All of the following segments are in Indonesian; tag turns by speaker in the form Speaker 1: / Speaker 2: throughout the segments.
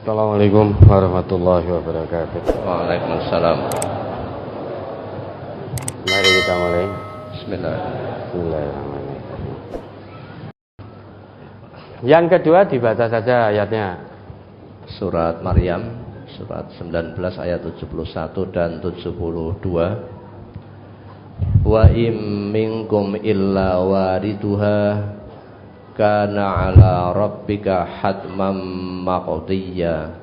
Speaker 1: Assalamualaikum warahmatullahi wabarakatuh.
Speaker 2: Waalaikumsalam.
Speaker 1: Mari kita mulai.
Speaker 2: Bismillahirrahmanirrahim.
Speaker 1: Yang kedua dibaca saja ayatnya.
Speaker 2: Surat Maryam, surat 19 ayat 71 dan 72. Wa im minkum illa wariduha kana ala rabbika hatmam maqdiyya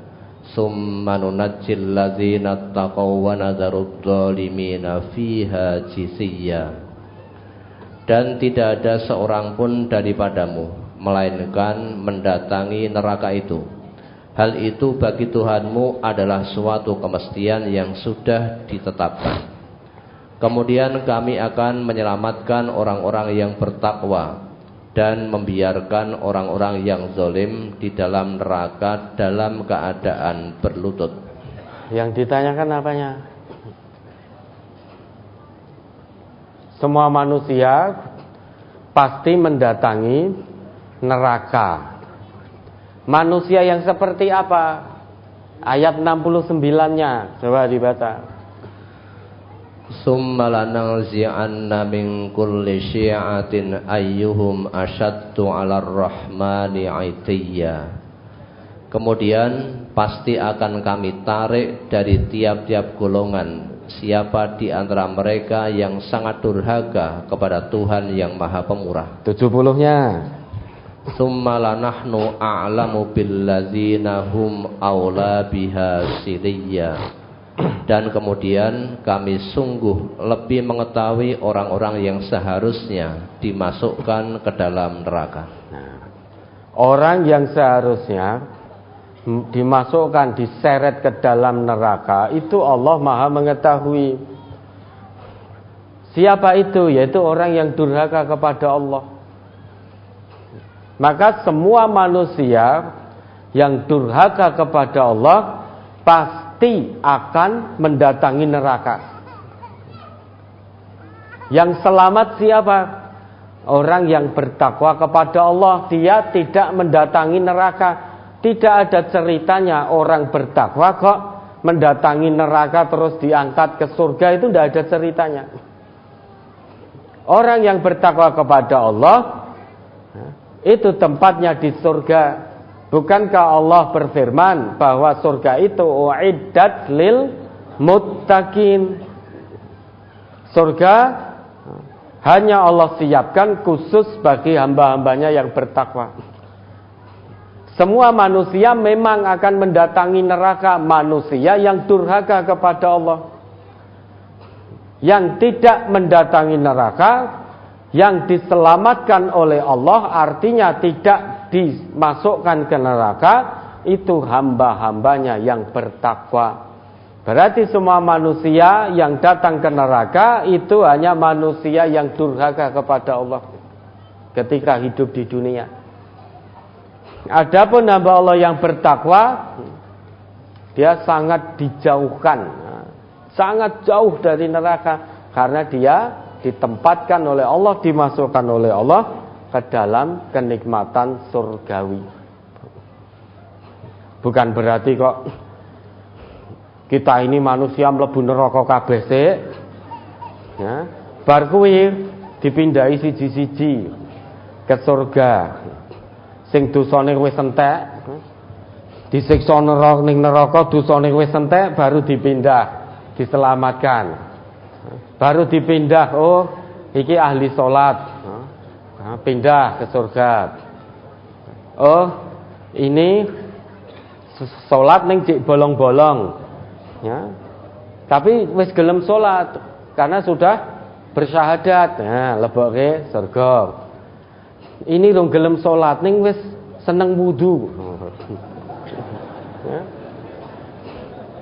Speaker 2: summa nunajjil ladzina taqaw wa nadharud dhalimina fiha jisiyya. Dan tidak ada seorang pun daripadamu melainkan mendatangi neraka itu. Hal itu bagi Tuhanmu adalah suatu kemestian yang sudah ditetapkan. Kemudian kami akan menyelamatkan orang-orang yang bertakwa dan membiarkan orang-orang yang zalim di dalam neraka dalam keadaan berlutut.
Speaker 1: Yang ditanyakan apanya? Semua manusia pasti mendatangi neraka. Manusia yang seperti apa? Ayat 69-nya coba dibaca.
Speaker 2: Summa lananzi'anna min kulli syi'atin ayyuhum asyaddu 'alar rahmani 'itiyya. Kemudian pasti akan kami tarik dari tiap-tiap golongan siapa di antara mereka yang sangat durhaka kepada Tuhan yang Maha Pemurah.
Speaker 1: 70-nya.
Speaker 2: Summa lanahnu a'lamu billadzina hum aula biha siliyya. Dan kemudian kami sungguh lebih mengetahui orang-orang yang seharusnya dimasukkan ke dalam neraka.
Speaker 1: Orang yang seharusnya dimasukkan, diseret ke dalam neraka, itu Allah Maha mengetahui. Siapa itu? Yaitu orang yang durhaka kepada Allah. Maka semua manusia yang durhaka kepada Allah pasti akan mendatangi neraka. Yang selamat siapa? Orang yang bertakwa kepada Allah, dia tidak mendatangi neraka. Tidak ada ceritanya orang bertakwa kok mendatangi neraka terus diangkat ke surga, itu tidak ada ceritanya. Orang yang bertakwa kepada Allah itu tempatnya di surga. Bukankah Allah berfirman bahwa surga itu uiddat lil muttaqin? Surga hanya Allah siapkan khusus bagi hamba-hambanya yang bertakwa. Semua manusia memang akan mendatangi neraka. Manusia yang durhaka kepada Allah, yang tidak mendatangi neraka, yang diselamatkan oleh Allah, artinya tidak dimasukkan ke neraka, itu hamba-hambanya yang bertakwa. Berarti semua manusia yang datang ke neraka itu hanya manusia yang durhaka kepada Allah ketika hidup di dunia. Adapun hamba Allah yang bertakwa, dia sangat dijauhkan, sangat jauh dari neraka, karena dia ditempatkan oleh Allah, dimasukkan oleh Allah ke dalam kenikmatan surgawi. Bukan berarti kok kita ini manusia mlebu neraka kabeh sik, ya, bar kuwi dipindahi siji-siji ke surga. Sing dosane wis entek, disiksa ning neraka, dosane wis entek, baru dipindah, diselamatkan. Baru dipindah, oh iki ahli salat, pindah ke surga. Oh, ini salat ning cek bolong-bolong, ya. Tapi wis gelem salat karena sudah bersyahadat, nah leboke surga. Ini rong gelem salat ning wis seneng wudu. Ya.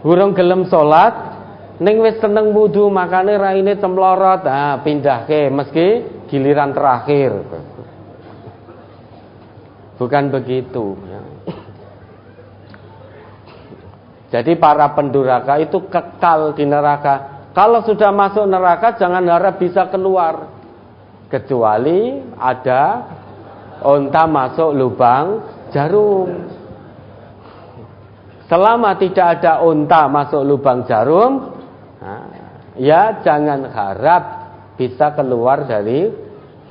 Speaker 1: Urung gelem salat ning wis seneng wudu, makane raine cemlorot, pindahke meski giliran terakhir. Bukan begitu, ya. Jadi para pendurhaka itu kekal di neraka. Kalau sudah masuk neraka jangan harap bisa keluar, kecuali ada unta masuk lubang jarum. Selama tidak ada unta masuk lubang jarum, ya jangan harap bisa keluar dari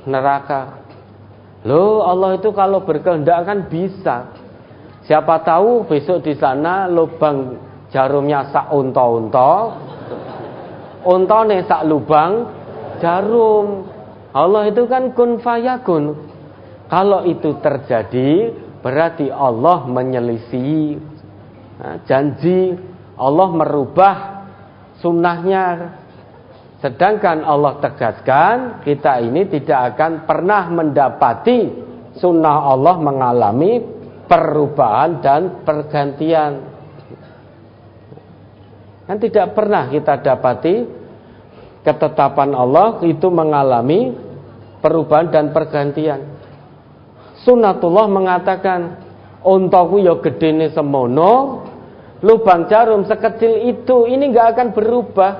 Speaker 1: neraka. Loh, Allah itu kalau berkehendak kan bisa. Siapa tahu besok di sana lubang jarumnya sak unta-unta, untane sak lubang jarum. Allah itu kan kun fayakun. Kalau itu terjadi, berarti Allah menyelisihi janji. Allah merubah sunnahnya. Sedangkan Allah tegaskan, kita ini tidak akan pernah mendapati sunnah Allah mengalami perubahan dan pergantian. Kan tidak pernah kita dapati ketetapan Allah itu mengalami perubahan dan pergantian. Sunnatullah mengatakan, untaku ya gedene semono, lubang jarum sekecil itu, ini gak akan berubah.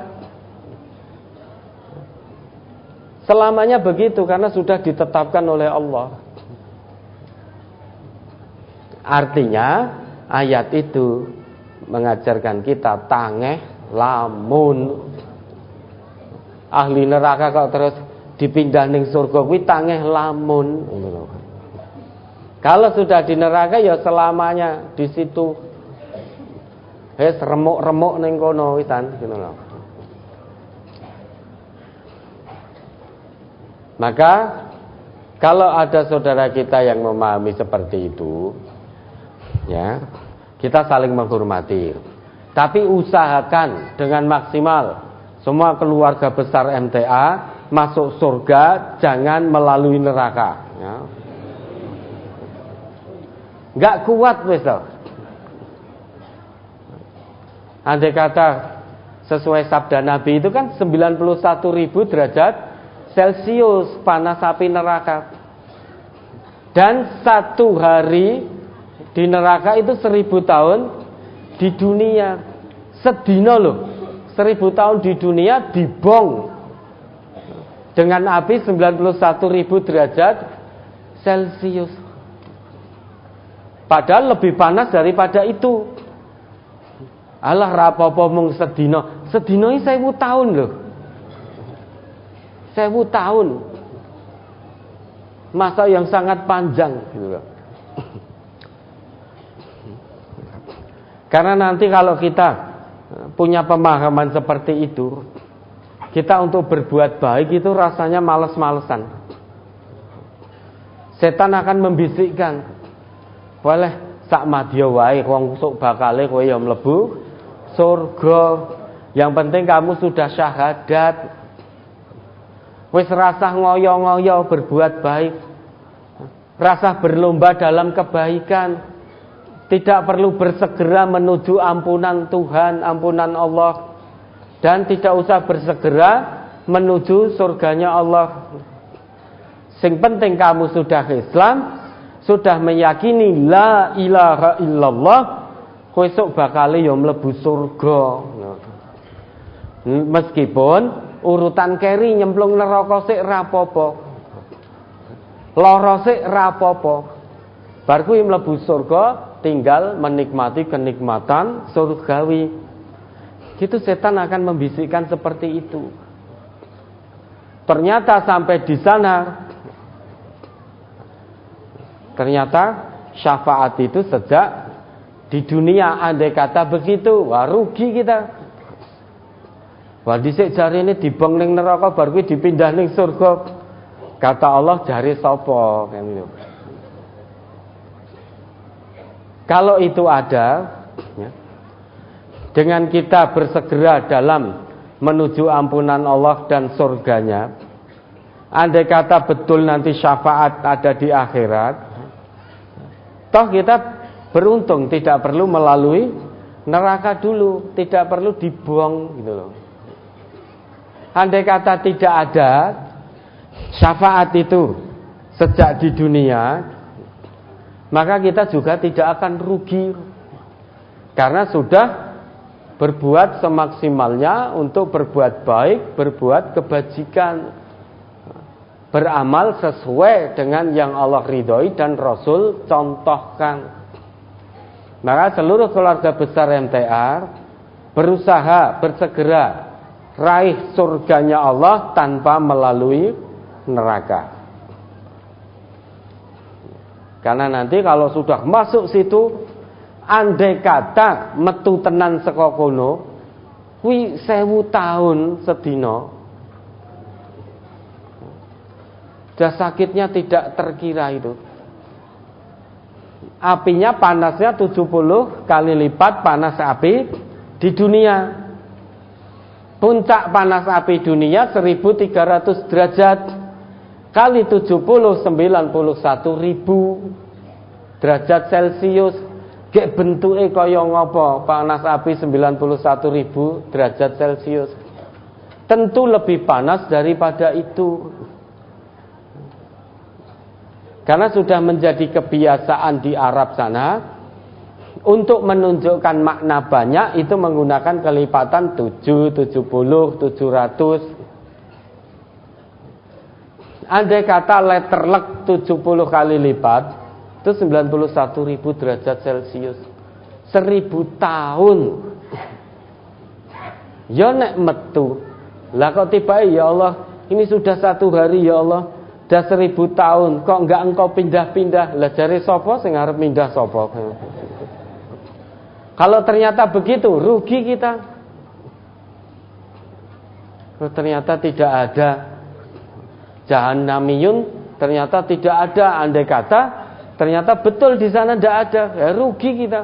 Speaker 1: Selamanya begitu karena sudah ditetapkan oleh Allah. Artinya ayat itu mengajarkan kita tangeh lamun ahli neraka kok terus dipindah ning surga kuwi tangeh lamun. Kalau sudah di neraka ya selamanya di situ. Wis remuk-remuk ning kono wisan gitu loh. Maka kalau ada saudara kita yang memahami seperti itu, ya, kita saling menghormati. Tapi usahakan dengan maksimal semua keluarga besar MTA masuk surga, jangan melalui neraka, ya. Nggak kuat wis loh. Andai kata sesuai sabda Nabi itu kan 91.000 derajat Celcius panas api neraka. Dan 1 hari di neraka itu 1.000 tahun di dunia. Sedina loh, 1.000 tahun di dunia dibong dengan api 91.000 derajat Celcius. Padahal lebih panas daripada itu. Alah rapopo mung sedina. Sedina ini 1.000 tahun loh. 1.000 tahun. Masa yang sangat panjang gitu loh. Karena nanti kalau kita punya pemahaman seperti itu, kita untuk berbuat baik itu rasanya males-malesan. Setan akan membisikkan, boleh sak madya wae wong sok bakale kowe ya mlebu surga. Yang penting kamu sudah syahadat. Wis rasah ngoyo-ngoyo berbuat baik. Rasah berlomba dalam kebaikan. Tidak perlu bersegera menuju ampunan Tuhan, ampunan Allah. Dan tidak usah bersegera menuju surganya Allah. Sing penting kamu sudah Islam, sudah meyakini la ilaha illallah, kowe sok bakale ya mlebu surga. Meskipun urutan keri nyemplung neraka sik rapopo, lara sik rapopo. Bar kuwi mlebu surga, tinggal menikmati kenikmatan surgawi. Gitu setan akan membisikkan seperti itu. Ternyata sampai di sana, ternyata syafaat itu sejak di dunia. Andai kata begitu, wah rugi kita. Wah dhisik jarine dibong ning neraka bar kuwi dipindah ning surga. Kata Allah jari sapa kan gitu. Kalau itu ada, ya, dengan kita bersegera dalam menuju ampunan Allah dan surganya, andai kata betul nanti syafaat ada di akhirat, toh kita beruntung tidak perlu melalui neraka dulu, tidak perlu dibuang gitu loh. Andai kata tidak ada syafaat itu sejak di dunia, maka kita juga tidak akan rugi. Karena sudah berbuat semaksimalnya untuk berbuat baik, berbuat kebajikan, beramal sesuai dengan yang Allah ridhoi dan Rasul contohkan. Maka seluruh keluarga besar MTR bersegera raih surganya Allah tanpa melalui neraka. Karena nanti kalau sudah masuk situ, andai kata metu tenan saka kono, kuwi 1000 tahun sedina, dah sakitnya tidak terkira itu. Apinya panasnya 70 kali lipat panas api di dunia. Puncak panas api dunia 1300 derajat kali 70 91.000 derajat Celcius. Gek bentuke kaya ngopo panas api 91.000 derajat Celcius. Tentu lebih panas daripada itu. Karena sudah menjadi kebiasaan di Arab sana, untuk menunjukkan makna banyak itu menggunakan kelipatan 7, 70, 700. Andai kata letterlek 70 kali lipat, itu 91.000 derajat Celcius. 1000 tahun. Ya nek metu. Lah kok tiba ya Allah, ini sudah 1 hari ya Allah, dah 1000 tahun, kok enggak engkau pindah-pindah? Lah jare sapa sing arep pindah sapa? Kalau ternyata begitu, rugi kita. Kalau ternyata tidak ada Jahannamiyun, ternyata tidak ada, andai kata ternyata betul di sana tidak ada, ya rugi kita.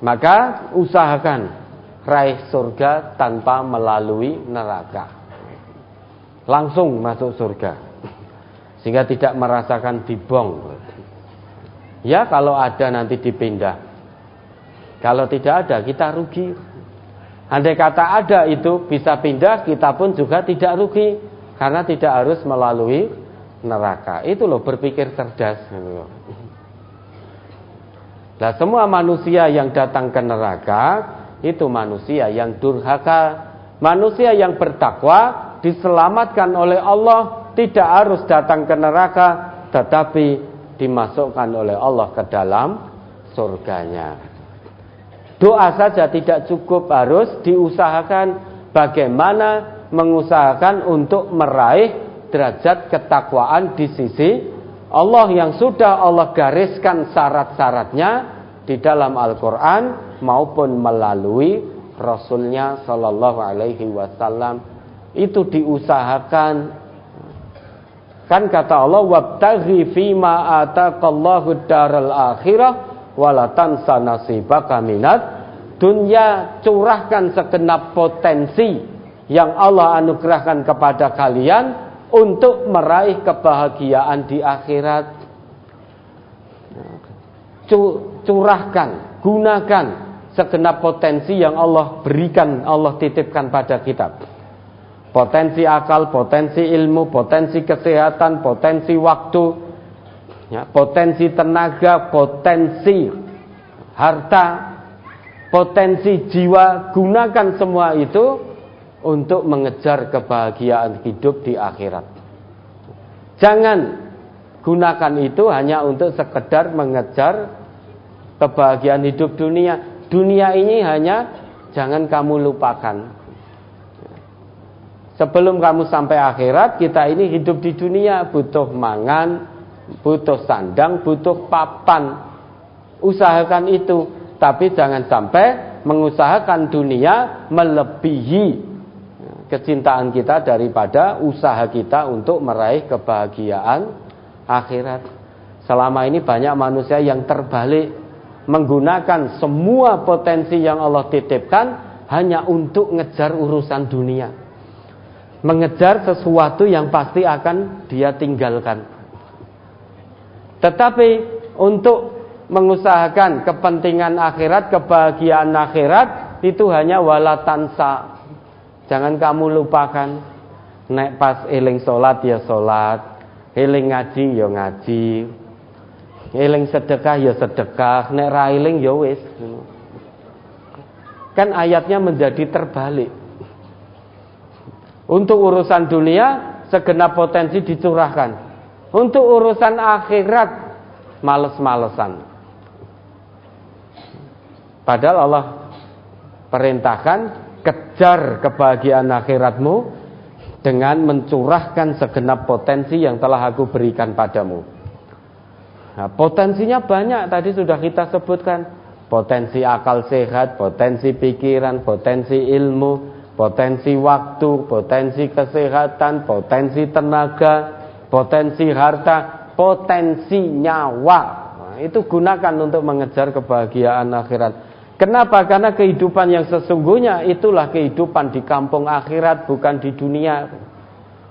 Speaker 1: Maka usahakan raih surga tanpa melalui neraka, langsung masuk surga, sehingga tidak merasakan dibong. Ya kalau ada nanti dipindah, kalau tidak ada kita rugi. Andai kata ada itu bisa pindah, kita pun juga tidak rugi, karena tidak harus melalui neraka. Itu loh berpikir cerdas. Nah, semua manusia yang datang ke neraka itu manusia yang durhaka. Manusia yang bertakwa diselamatkan oleh Allah, tidak harus datang ke neraka, tetapi dimasukkan oleh Allah ke dalam surganya. Doa saja tidak cukup, harus diusahakan bagaimana mengusahakan untuk meraih derajat ketakwaan di sisi Allah yang sudah Allah gariskan syarat-syaratnya di dalam Al-Quran maupun melalui Rasulnya Sallallahu Alaihi Wasallam. Itu diusahakan. Kan kata Allah, wabtaghi fima ataqallahu daral akhirah wala tansa nasibaka minad dunya. Curahkan segenap potensi yang Allah anugerahkan kepada kalian untuk meraih kebahagiaan di akhirat. Curahkan, gunakan segenap potensi yang Allah berikan, Allah titipkan pada kita. Potensi akal, potensi ilmu, potensi kesehatan, potensi waktu, ya, potensi tenaga, potensi harta, potensi jiwa. Gunakan semua itu untuk mengejar kebahagiaan hidup di akhirat. Jangan gunakan itu hanya untuk sekedar mengejar kebahagiaan hidup dunia. Dunia ini hanya jangan kamu lupakan. Sebelum kamu sampai akhirat, kita ini hidup di dunia, butuh mangan, butuh sandang, butuh papan. Usahakan itu, tapi jangan sampai mengusahakan dunia melebihi kecintaan kita daripada usaha kita untuk meraih kebahagiaan akhirat. Selama ini banyak manusia yang terbalik, menggunakan semua potensi yang Allah titipkan hanya untuk ngejar urusan dunia, mengejar sesuatu yang pasti akan dia tinggalkan. Tetapi untuk mengusahakan kepentingan akhirat, kebahagiaan akhirat, itu hanya wala tansa. Jangan kamu lupakan. Nek pas eling salat ya salat, eling ngaji ya ngaji, eling sedekah ya sedekah, nek ra eling ya wis. Kan ayatnya menjadi terbalik. Untuk urusan dunia segenap potensi dicurahkan. Untuk urusan akhirat males-malesan. Padahal Allah perintahkan kejar kebahagiaan akhiratmu dengan mencurahkan segenap potensi yang telah aku berikan padamu. Nah, potensinya banyak, tadi sudah kita sebutkan. Potensi akal sehat, potensi pikiran, potensi ilmu, potensi waktu, potensi kesehatan, potensi tenaga, potensi harta, potensi nyawa. Nah, itu gunakan untuk mengejar kebahagiaan akhirat. Kenapa? Karena kehidupan yang sesungguhnya itulah kehidupan di kampung akhirat, bukan di dunia.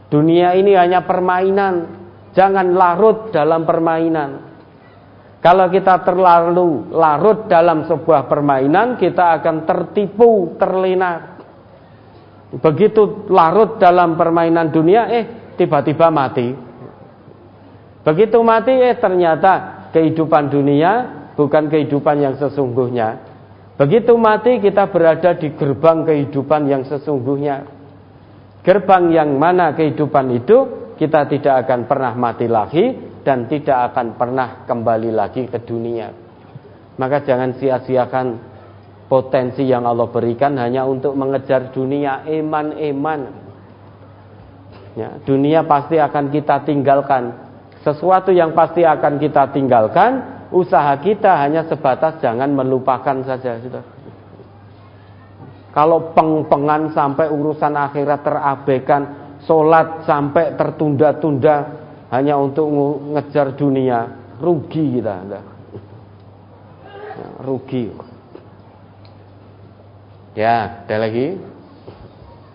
Speaker 1: Dunia ini hanya permainan. Jangan larut dalam permainan. Kalau kita terlalu larut dalam sebuah permainan, kita akan tertipu, terlena. Begitu larut dalam permainan dunia, tiba-tiba mati. Begitu mati, ternyata kehidupan dunia bukan kehidupan yang sesungguhnya. Begitu mati, kita berada di gerbang kehidupan yang sesungguhnya. Gerbang yang mana kehidupan itu, kita tidak akan pernah mati lagi dan tidak akan pernah kembali lagi ke dunia. Maka jangan sia-siakan potensi yang Allah berikan hanya untuk mengejar dunia, eman-eman. Ya, dunia pasti akan kita tinggalkan. Sesuatu yang pasti akan kita tinggalkan, usaha kita hanya sebatas jangan melupakan saja. Kalau peng-pengan sampai urusan akhirat terabaikan, sholat sampai tertunda-tunda hanya untuk ngejar dunia, rugi kita. Ya, rugi. Ya, ada lagi.